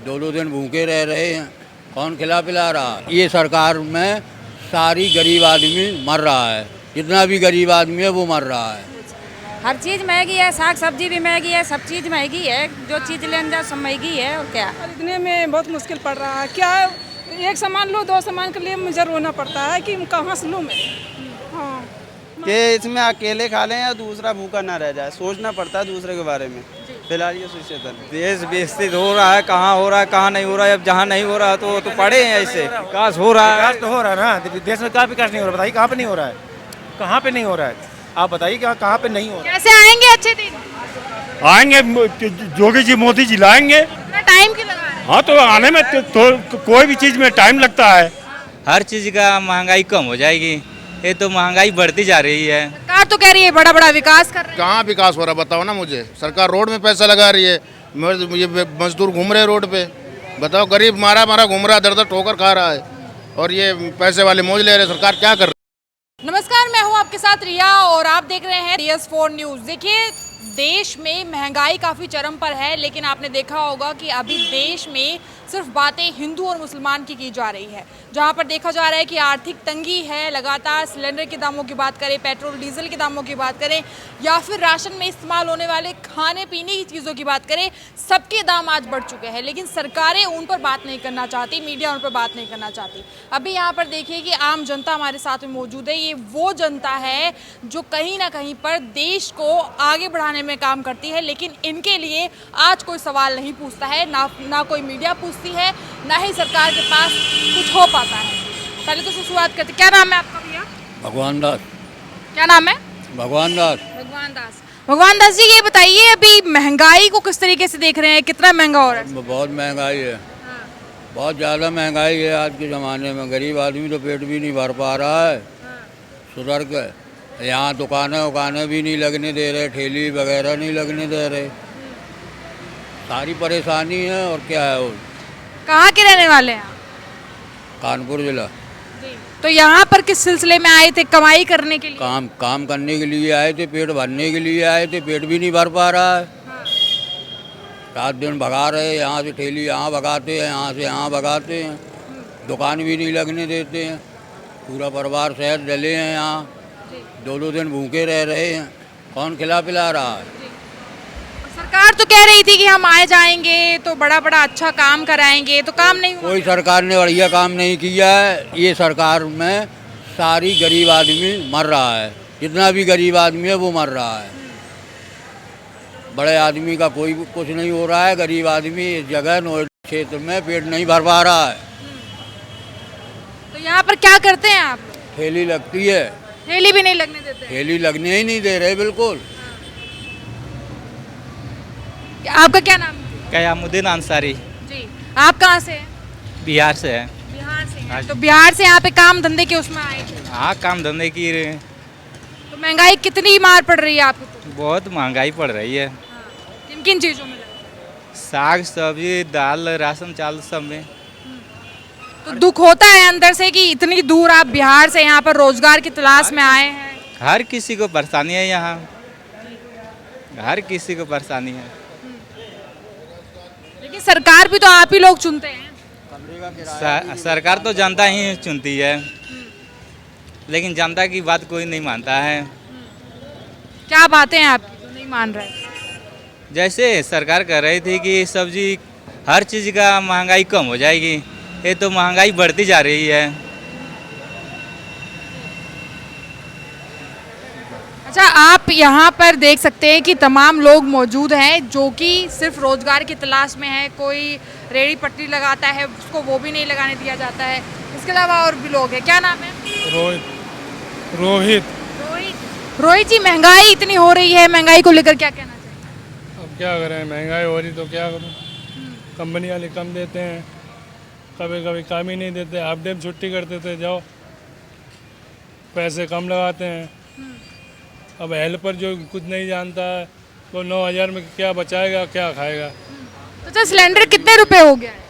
दो दो दिन भूखे रह रहे हैं, कौन खिला पिला रहा? ये सरकार में सारी गरीब आदमी मर रहा है, जितना भी गरीब आदमी है वो मर रहा है। हर चीज़ महंगी है, साग सब्जी भी महंगी है, सब चीज़ महंगी है, जो चीज़ लेने जाओ सब महंगी है। और क्या खरीदने में बहुत मुश्किल पड़ रहा है। क्या एक सामान लो, दो सामान के लिए मुझे रोना पड़ता है कि कहाँ से लूँ मैं। हाँ, कि इसमें अकेले खा लें या दूसरा भूखा ना रह जाए, सोचना पड़ता है दूसरे के बारे में। फिलहाल ये सिचुएशन देश विकसित हो रहा है, कहाँ हो रहा है कहाँ नहीं हो रहा है। अब जहाँ नहीं हो रहा है तो पड़े हैं ऐसे। विकास हो रहा है, विकास तो हो रहा है ना, देश में क्या विकास नहीं हो रहा? बताइए कहाँ पे नहीं हो रहा है, कहाँ पे नहीं हो रहा है? आप बताइए कहाँ पे नहीं हो रहा है? कैसे आएंगे अच्छे दिन? आएंगे, जोगी जी मोदी जी लाएंगे। इतना टाइम क्यों लगा रहे हैं? हाँ तो आने में तो कोई भी चीज़ में टाइम लगता है। हर चीज़ का महंगाई कम हो जाएगी, ये तो महंगाई बढ़ती जा रही है। सरकार तो कह रही है बड़ा बड़ा विकास कर रहे हैं। कहाँ विकास हो रहा बताओ ना मुझे। सरकार रोड में पैसा लगा रही है, मुझे मजदूर घूम रहे रोड पे। बताओ, गरीब मारा मारा घूम रहा, दर दर ठोकर खा रहा है, और ये पैसे वाले मौज ले रहे। सरकार क्या कर रही है? नमस्कार, मैं हूं आपके साथ रिया और आप देख रहे हैं DS4 न्यूज़। देखिए, देश में महंगाई काफ़ी चरम पर है, लेकिन आपने देखा होगा कि अभी देश में सिर्फ बातें हिंदू और मुसलमान की जा रही है। जहां पर देखा जा रहा है कि आर्थिक तंगी है, लगातार सिलेंडर के दामों की बात करें, पेट्रोल डीजल के दामों की बात करें, या फिर राशन में इस्तेमाल होने वाले खाने पीने की चीज़ों की बात करें, सबके दाम आज बढ़ चुके हैं। लेकिन सरकारें उन पर बात नहीं करना चाहती, मीडिया उन पर बात नहीं करना चाहती। अभी यहाँ पर देखिए कि आम जनता हमारे साथ में मौजूद है। ये वो जनता है जो कहीं ना कहीं पर देश को आगे बढ़ाने में काम करती है, लेकिन इनके लिए आज कोई सवाल नहीं पूछता है, ना कोई मीडिया पूछती है, ना ही सरकार के पास कुछ हो पाता है। पहले तो शुरुआत करते, क्या नाम है आपका भैया? भगवान दास। क्या नाम है? भगवान दास। भगवान दास। भगवान दास जी, ये बताइए अभी महंगाई को किस तरीके से देख रहे हैं, कितना महंगा हो रहा है? बहुत महंगाई है, बहुत ज़्यादा महंगाई है आज के ज़माने में। गरीब आदमी तो पेट भी नहीं भर पा रहा है सुधर के। यहाँ दुकानें भी नहीं लगने दे रहे, ठेली वगैरह नहीं लगने दे रहे, सारी परेशानी है। और क्या है, वो कहाँ के रहने वाले हैं आप? कानपुर जिला। तो यहाँ पर किस सिलसिले में आए थे? कमाई करने के लिए? काम करने के लिए आए थे, पेट भरने के लिए आए थे, पेट भी नहीं भर पा रहा है। रात दिन भगा रहे, यहाँ से ठेली यहाँ भगाते हैं, यहाँ से यहाँ भगाते हैं, दुकान भी नहीं लगने देते हैं। पूरा परिवार शहर डले हैं, यहाँ दो दो दिन भूखे रह रहे हैं, कौन खिला पिला रहा है? सरकार तो कह रही थी कि हम आए जाएंगे तो बड़ा बड़ा अच्छा काम कराएंगे, तो काम नहीं हुआ। कोई सरकार ने बढ़िया काम नहीं किया है। ये सरकार में सारी गरीब आदमी मर रहा है, जितना भी गरीब आदमी है वो मर रहा है। बड़े आदमी का कोई कुछ नहीं हो रहा है। गरीब आदमी इस जगह नोएडा क्षेत्र में पेट नहीं भर पा रहा है। तो यहाँ पर क्या करते हैं आप? ठेली लगती है, ठेली भी नहीं लगने देते? ठेली लगने ही नहीं दे रहे बिल्कुल। आपका क्या नाम है? कयामुद्दीन अंसारी। जी, आप कहाँ से हैं? बिहार से है। बिहार से हैं। तो बिहार से यहाँ पे काम धंधे के उसमें आए थे? हाँ, काम धंधे की तो महंगाई कितनी मार पड़ रही है आपको? बहुत महंगाई पड़ रही है। किन किन चीज़ों में? साग सब्जी दाल राशन चावल सब में। तो दुख होता है अंदर से कि इतनी दूर आप बिहार से यहाँ पर रोजगार की तलाश में आए हैं। हर किसी को परेशानी है यहाँ, हर किसी को परेशानी है। लेकिन सरकार भी तो आप ही लोग चुनते हैं। सरकार तो जनता ही चुनती है, लेकिन जनता की बात कोई नहीं मानता है। क्या बातें हैं आपकी जो नहीं मान रहे? जैसे सरकार कह रही थी कि सब्जी हर चीज़ का महंगाई कम हो जाएगी, ये तो महंगाई बढ़ती जा रही है। अच्छा, आप यहाँ पर देख सकते हैं कि तमाम लोग मौजूद हैं जो कि सिर्फ रोजगार की तलाश में है। कोई रेहड़ी पटरी लगाता है, उसको वो भी नहीं लगाने दिया जाता है। इसके अलावा और भी लोग हैं। क्या नाम है? रोहित। रोहित। रोहित जी, महंगाई इतनी हो रही है, महंगाई को लेकर क्या कहना चाहिए? अब क्या करें, महंगाई हो रही तो क्या करूँ। कंपनी वाले कम देते हैं, कभी कभी काम ही नहीं देते। हाफ डे में छुट्टी कर देते, जाओ पैसे कम लगाते हैं। अब हेल्पर जो कुछ नहीं जानता है वो 9,000 में क्या बचाएगा, क्या खाएगा। तो अच्छा, सिलेंडर कितने रुपए हो गया है?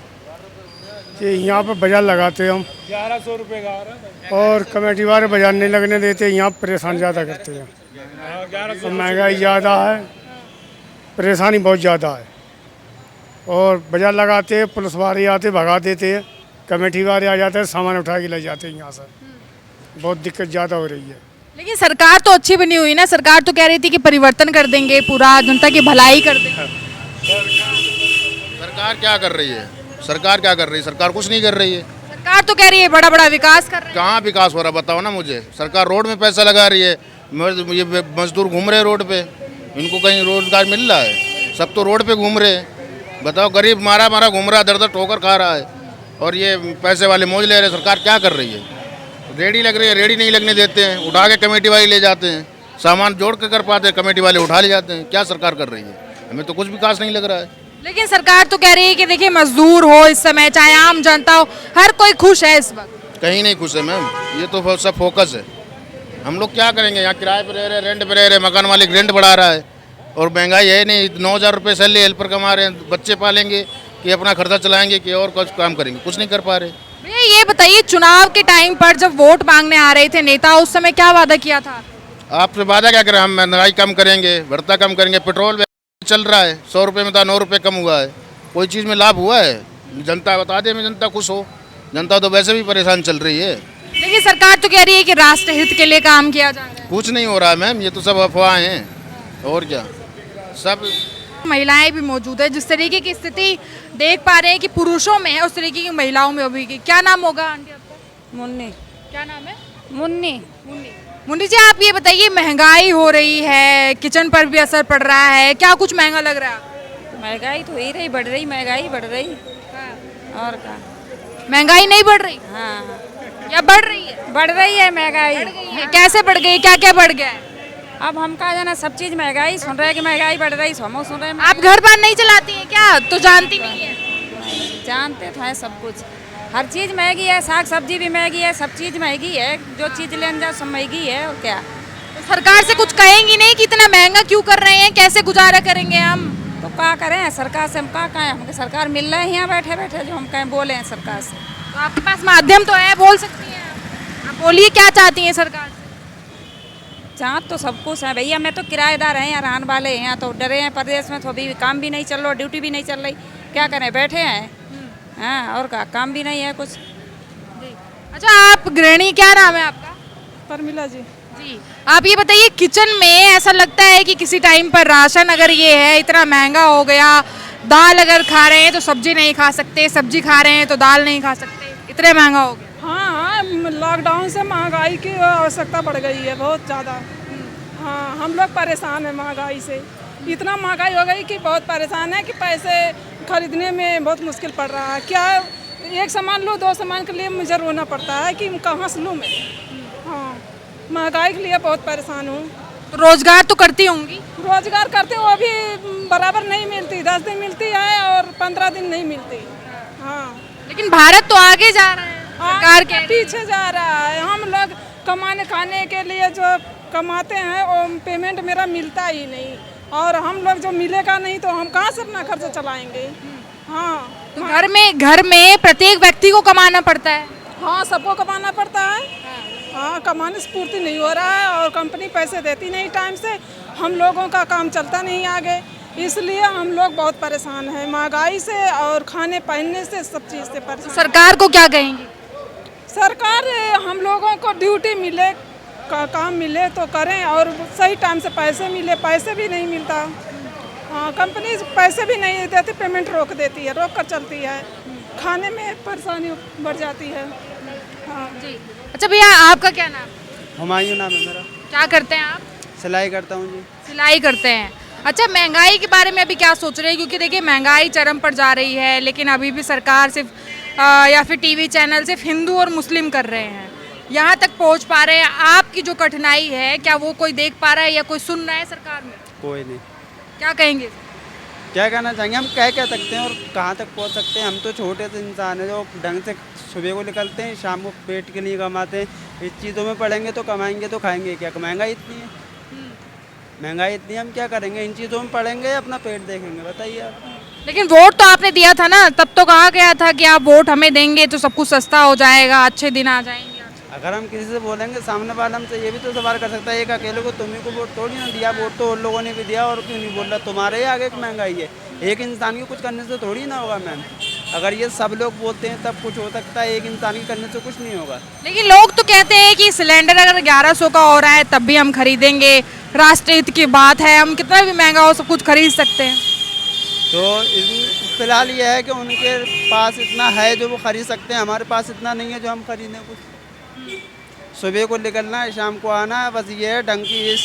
कि यहाँ पर बाजार लगाते हैं हम 1100 रुपये का आ रहा है। और कमेटी वाले बाजार नहीं लगने देते, यहाँ परेशान ज़्यादा करते हैं। 1100 महंगाई ज़्यादा है, परेशानी बहुत ज़्यादा है। और बाजार लगाते, पुलिस वाले आते भगा देते हैं, कमेटी वाले आ जाते हैं, सामान उठा के ले जाते हैं यहाँ से। बहुत दिक्कत ज़्यादा हो रही है। लेकिन सरकार तो अच्छी बनी हुई ना, सरकार तो कह रही थी कि परिवर्तन कर देंगे, पूरा जनता की भलाई कर देंगे। सरकार क्या कर रही है? सरकार क्या कर रही है? सरकार कुछ नहीं कर रही है। सरकार तो कह रही है बड़ा बड़ा विकास कर रहे हैं। कहाँ विकास हो रहा बताओ ना मुझे। सरकार रोड में पैसा लगा रही है, ये मजदूर घूम रहे रोड पे, इनको कहीं रोजगार मिल रहा है? सब तो रोड पे घूम रहे हैं। बताओ, गरीब मारा मारा घूम रहा है, दर दर ठोकर खा रहा है, और ये पैसे वाले मौज ले रहे हैं। सरकार क्या कर रही है? रेडी लग रही है, रेडी नहीं लगने देते हैं, उठा के कमेटी वाले ले जाते हैं, सामान जोड़ के कर पाते हैं, कमेटी वाले उठा ले जाते हैं। क्या सरकार कर रही है? हमें तो कुछ विकास नहीं लग रहा है। लेकिन सरकार तो कह रही है कि देखिए मजदूर हो इस समय, चाहे आम जनता हो, हर कोई खुश है इस वक्त। कहीं नहीं खुश है मैम, ये तो सब फोकस है। हम लोग क्या करेंगे? यहाँ किराए पे रह रहे, रेंट पे रह रहे, मकान मालिक रेंट बढ़ा रहा है, और महंगाई है नहीं। 9,000 रुपये सैलरी हेल्पर कमा रहे हैं, बच्चे पालेंगे कि अपना खर्चा चलाएंगे कि और कुछ काम करेंगे? कुछ नहीं कर पा रहे। भैया ये बताइए, चुनाव के टाइम पर जब वोट मांगने आ रहे थे नेता, उस समय क्या वादा किया था? आपसे वादा क्या करें? हम महंगाई कम करेंगे, भत्ता कम करेंगे, पेट्रोल चल रहा है 100 रुपये में था 9 रुपये कम हुआ है। कोई चीज़ में लाभ हुआ है? जनता बता दे, मैं जनता खुश हो। जनता तो वैसे भी परेशान चल रही है। लेकिन सरकार तो कह रही है कि राष्ट्र हित के लिए काम किया जा रहा है। कुछ नहीं हो रहा है मैम, ये तो सब अफवाहें हैं और क्या। सब महिलाएं भी मौजूद है, जिस तरीके की स्थिति देख पा रहे हैं कि पुरुषों में है, उस तरीके की महिलाओं में भी। क्या नाम होगा आंटी आपका? मुन्नी। क्या नाम है? मुन्नी। मुन्नी जी, आप ये बताइए, महंगाई हो रही है, किचन पर भी असर पड़ रहा है, क्या कुछ महंगा लग रहा है? महंगाई तो ही रही, बढ़ रही, महंगाई बढ़ रही। और क्या? महंगाई नहीं बढ़ रही? हाँ, या बढ़ रही है? बढ़ रही है महंगाई। कैसे बढ़ गई? क्या क्या बढ़ गया है? अब हम कहा जाना, सब चीज महंगाई सुन रहे हैं कि महंगाई बढ़ रही, हम सुन रहे हैं। आप घर बार नहीं चलाती हैं क्या? तो जानती नहीं है? जानते तो है सब कुछ, हर चीज महंगी है, साग सब्जी भी महंगी है, सब चीज महंगी है, जो चीज लेने जाओ सब महंगी है। और क्या? तो सरकार से कुछ कहेंगी नहीं कि इतना महंगा क्यों कर रहे हैं, कैसे गुजारा करेंगे हम? तो क्या करें? सरकार से हम क्या कहें? हमको सरकार मिल रहे हैं यहाँ बैठे बैठे, जो हम कहें बोले हैं सरकार से। तो आपके पास माध्यम तो है, बोल सकती हैं आप बोलिए, क्या चाहती हैं सरकार से? जहाँ तो सब कुछ है भैया, मैं तो किराएदार हैं, यहाँ रहने वाले हैं, यहाँ तो डरे हैं प्रदेश में, तो अभी काम भी नहीं चल रहा, ड्यूटी भी नहीं चल रही, क्या करें? बैठे हैं। हाँ, और क्या, काम भी नहीं है कुछ। अच्छा, आप गृहिणी, क्या नाम है आपका? परमिला जी। जी, आप ये बताइए, किचन में ऐसा लगता है कि किसी टाइम पर राशन अगर ये है इतना महंगा हो गया, दाल अगर खा रहे हैं तो सब्जी नहीं खा सकते, सब्जी खा रहे हैं तो दाल नहीं खा सकते, इतना महंगा हो गया। हाँ, लॉकडाउन से महंगाई की आवश्यकता बढ़ गई है बहुत ज़्यादा। हाँ, हम लोग परेशान हैं महंगाई से, इतना महंगाई हो गई कि बहुत परेशान है कि पैसे खरीदने में बहुत मुश्किल पड़ रहा है। क्या एक सामान लो, 2 सामान के लिए मुझे रोना पड़ता है कि कहाँ से लूँ मैं। हाँ, महंगाई के लिए बहुत परेशान हूँ। तो रोजगार तो करती होंगी? रोजगार करते वो भी बराबर नहीं मिलती, 10 दिन मिलती है और 15 दिन नहीं मिलती। हाँ, लेकिन भारत तो आगे जा रहा है, सरकार के पीछे जा रहा है। हम लोग कमाने खाने के लिए जो कमाते हैं वो पेमेंट मेरा मिलता ही नहीं, और हम लोग जो मिलेगा नहीं तो हम कहाँ से अपना खर्चा चलाएंगे। हाँ, तो घर में प्रत्येक व्यक्ति को कमाना पड़ता है। हाँ, सबको कमाना पड़ता है। हाँ, कमाने से पूर्ति नहीं हो रहा है, और कंपनी पैसे देती नहीं टाइम से, हम लोगों का काम चलता नहीं आगे, इसलिए हम लोग बहुत परेशान हैं महंगाई से और खाने पहनने से, सब चीज़ से परेशान। सरकार को क्या कहेंगी? सरकार हम लोगों को ड्यूटी मिले, काम मिले तो करें, और सही टाइम से पैसे मिले, पैसे भी नहीं मिलता। हाँ, कंपनी पैसे भी नहीं देती, पेमेंट रोक देती है, रोक कर चलती है, खाने में परेशानी बढ़ जाती है। हाँ जी। अच्छा भैया, आपका क्या नाम? हुमायूं नाम है मेरा। क्या करते हैं आप? सिलाई करता हूँ जी। सिलाई करते हैं। अच्छा, महंगाई के बारे में अभी क्या सोच रहे हैं? क्योंकि देखिए महंगाई चरम पर जा रही है, लेकिन अभी भी सरकार सिर्फ या फिर टीवी चैनल सिर्फ हिंदू और मुस्लिम कर रहे हैं, यहाँ तक पहुँच पा रहे हैं। आपकी जो कठिनाई है, क्या वो कोई देख पा रहा है या कोई सुन रहा है सरकार में? कोई नहीं। क्या कहेंगे? क्या कहना चाहेंगे? हम कह सकते हैं और कहाँ तक पहुँच सकते हैं? हम तो छोटे से इंसान हैं जो ढंग से सुबह को निकलते हैं, शाम को पेट के लिए कमाते हैं। इस चीज़ों में पढ़ेंगे तो कमाएंगे तो खाएंगे क्या? महंगाई इतनी है, महंगाई इतनी, हम क्या करेंगे? इन चीज़ों में पढ़ेंगे, अपना पेट देखेंगे, बताइए आप। लेकिन वोट तो आपने दिया था ना, तब तो कहा गया था कि आप वोट हमें देंगे तो सब कुछ सस्ता हो जाएगा, अच्छे दिन आ जाएंगे। अगर हम किसी से बोलेंगे सामने वाला हमसे ये भी तो सवाल कर सकता है, एक अकेले को तुम्ही को वोट थोड़ी ना दिया, वोट तो उन लोगों ने भी दिया और क्यों नहीं बोल रहा, तुम्हारे ही आगे की महंगाई है, एक इंसान की कुछ करने से थोड़ी ना होगा मैम। अगर ये सब लोग बोलते हैं तब कुछ हो सकता है, एक इंसान की करने से कुछ नहीं होगा। लेकिन लोग तो कहते हैं कि सिलेंडर अगर 1100 का हो रहा है तब भी हम खरीदेंगे, राष्ट्रहित की बात है, हम कितना भी महंगा हो सब कुछ खरीद सकते हैं। तो फिलहाल ये है कि उनके पास इतना है जो वो खरीद सकते हैं, हमारे पास इतना नहीं है जो हम खरीदें कुछ। सुबह को निकलना है, शाम को आना है, बस ये है ढंग की इस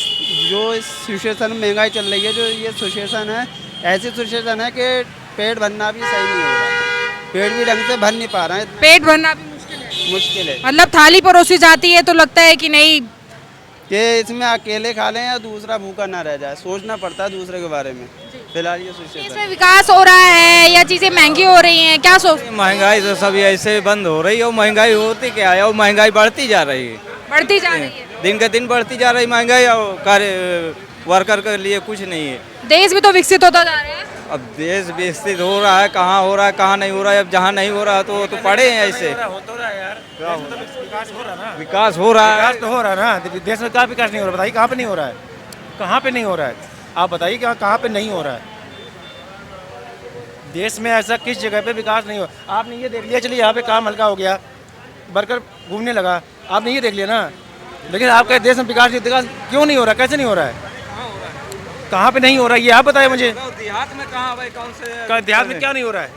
सिचुएशन में महंगाई चल रही है, जो ये सिचुएशन है, ऐसी सिचुएशन है कि पेट भरना भी सही नहीं हो रहा, पेट भी ढंग से भर नहीं पा रहा है, पेट भरना भी मुश्किल है। मतलब थाली परोसी जाती है तो लगता है कि नहीं कि इसमें अकेले खा लें या दूसरा भूखा ना रह जाए, सोचना पड़ता है दूसरे के बारे में। फिलहाल ये सिचुएशन इसमें विकास हो रहा है या चीजें महंगी हो रही हैं, क्या सोच? महंगाई तो सभी ऐसे बंद हो रही है, और महंगाई होती क्या है, और महंगाई बढ़ती जा रही है, बढ़ती जा रही है, दिन के दिन बढ़ती जा रही महंगाई, और कार्य वर्कर के लिए कुछ नहीं है। देश भी तो विकसित होता जा रहा है। अब देश विकसित हो रहा है, कहाँ हो रहा है कहाँ नहीं हो रहा है, अब जहाँ नहीं हो रहा है तो पड़े हैं ऐसे। विकास हो रहा है, तो हो रहा है ना, देश में कहाँ विकास नहीं हो रहा, बताइए कहाँ पे नहीं हो रहा है, कहाँ पे नहीं हो रहा है, आप बताइए कहाँ पे नहीं हो रहा है। देश में ऐसा किस जगह पे विकास नहीं हो, आपने ये देख लिया, चलिए यहाँ पे काम हल्का हो गया, वर्कर घूमने लगा, आपने ये देख लिया ना, लेकिन आपके देश में विकास क्यों नहीं हो रहा, कैसे नहीं हो रहा है, कहाँ पे नहीं हो रहा है, ये आप बताइए मुझे। देहात में कहाँ भाई, कौन से देहात में क्या नहीं हो रहा है?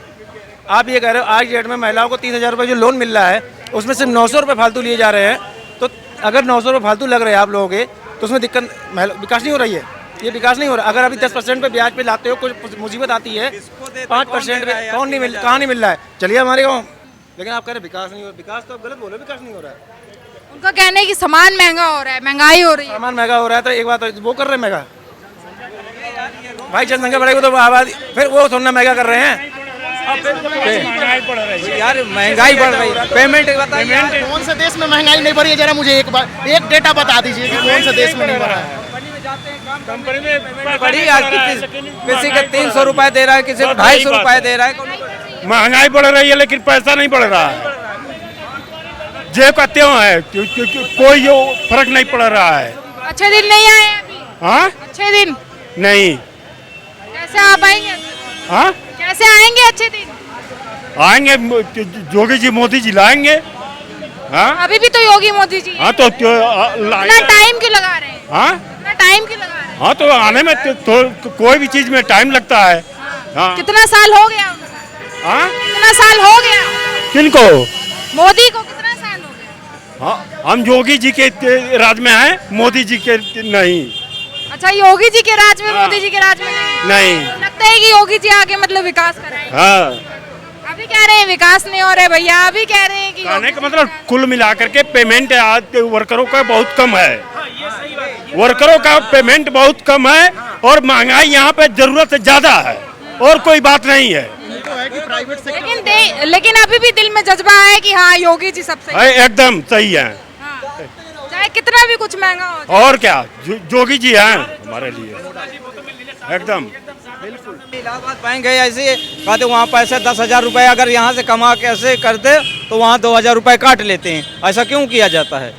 आप ये कह रहे हो आज डेट में महिलाओं को 30,000 रुपये जो लोन मिल रहा है उसमें सिर्फ 900 रुपये फालतू लिए जा रहे हैं, तो अगर 900 रुपये फालतू लग रहे हैं आप लोगों के तो उसमें दिक्कत, विकास नहीं हो रही है, ये विकास नहीं हो रहा। अगर अभी 10% पे ब्याज पे लाते हो, कुछ मुसीबत आती है 5% पे, कौन नहीं मिल, कहाँ नहीं मिल रहा है, चलिए हमारे गाँव, लेकिन आप कह रहे विकास नहीं हो रहा, विकास तो गलत बोलो, विकास नहीं हो रहा है। उनका कहना है कि सामान महंगा हो रहा है, महंगाई हो रही है, सामान महंगा हो रहा है, तो एक बात वो कर रहे हैं महंगा, भाई जनसंख्या बढ़ेगी तो आबादी, फिर वो थोड़ा महंगा कर रहे हैं, यार महंगाई बढ़ रही है, पेमेंट बताइए, कौन से देश में महंगाई नहीं बढ़ी है, जरा मुझे एक बार एक डेटा बता दीजिए कि कौन से देश में नहीं बढ़ा है। कंपनी में बढ़ी, आज किसी के 300 रुपए दे रहा है, किसी को 250 रुपए दे रहा है। महंगाई बढ़ रही है लेकिन पैसा नहीं बढ़ रहा है, जेब का त्यों है, कोई फर्क नहीं पड़ रहा है। अच्छे दिन नहीं आए अभी? हाँ, अच्छे दिन नहीं। कैसे आप आएंगे? हाँ, कैसे आएंगे अच्छे दिन? आएंगे, योगी जी मोदी जी लाएंगे। हाँ, अभी भी तो योगी मोदी जी, हाँ तो इतना टाइम क्यों लगा रहे हैं? हाँ, इतना टाइम क्यों लगा रहे हैं? हाँ तो आने में तो कोई भी चीज में टाइम लगता है। हाँ, कितना साल हो गया? हाँ, कितना साल हो गया किनको? मोदी को कितना साल हो गया? हाँ, हम योगी जी के राज में हैं, मोदी जी के नहीं। अच्छा, योगी जी के राज में, मोदी जी के राज में नहीं? लगता है कि योगी जी आगे मतलब विकास कराएंगे। हाँ, अभी कह रहे हैं विकास नहीं हो रहा है भैया, अभी कह रहे हैं कि कहने का मतलब कुल मिलाकर के पेमेंट आज वर्करों का बहुत कम है, वर्करों का पेमेंट बहुत कम है, और महंगाई यहाँ पे जरूरत से ज्यादा है, और कोई बात नहीं है। लेकिन अभी भी दिल में जज्बा है कि हाँ योगी जी सबसे एकदम सही है, चाहे कितना भी कुछ महंगा हो। और क्या, योगी जी हैं हमारे लिए एकदम। इलाहाबाद बैंक है ऐसे, कहते वहाँ पैसे 10,000 रुपये अगर यहाँ से कमा के ऐसे करते तो वहाँ 2,000 रुपये काट लेते हैं, ऐसा क्यों किया जाता है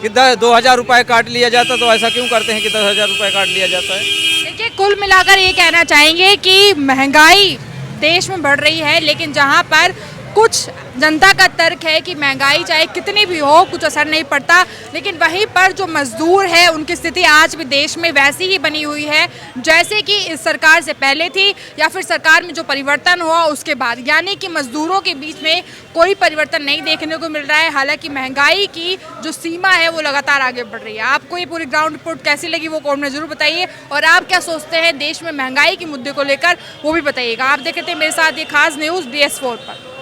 कि 2,000 रुपये काट लिया जाता, तो ऐसा क्यों करते हैं कि 10,000 रुपये काट लिया जाता है। देखिए, कुल मिलाकर ये कहना चाहेंगे कि महंगाई देश में बढ़ रही है, लेकिन जहाँ पर कुछ जनता का तर्क है कि महंगाई चाहे कितनी भी हो कुछ असर नहीं पड़ता, लेकिन वहीं पर जो मजदूर है उनकी स्थिति आज भी देश में वैसी ही बनी हुई है जैसे कि इस सरकार से पहले थी या फिर सरकार में जो परिवर्तन हुआ उसके बाद, यानी कि मजदूरों के बीच में कोई परिवर्तन नहीं देखने को मिल रहा है। हालांकि महंगाई की जो सीमा है वो लगातार आगे बढ़ रही है। आपको ये पूरी ग्राउंड रिपोर्ट कैसी लगी वो कमेंट में जरूर बताइए, और आप क्या सोचते हैं देश में महंगाई के मुद्दे को लेकर वो भी बताइएगा। आप देख रहे थे मेरे साथ ये खास न्यूज़ BS4 पर।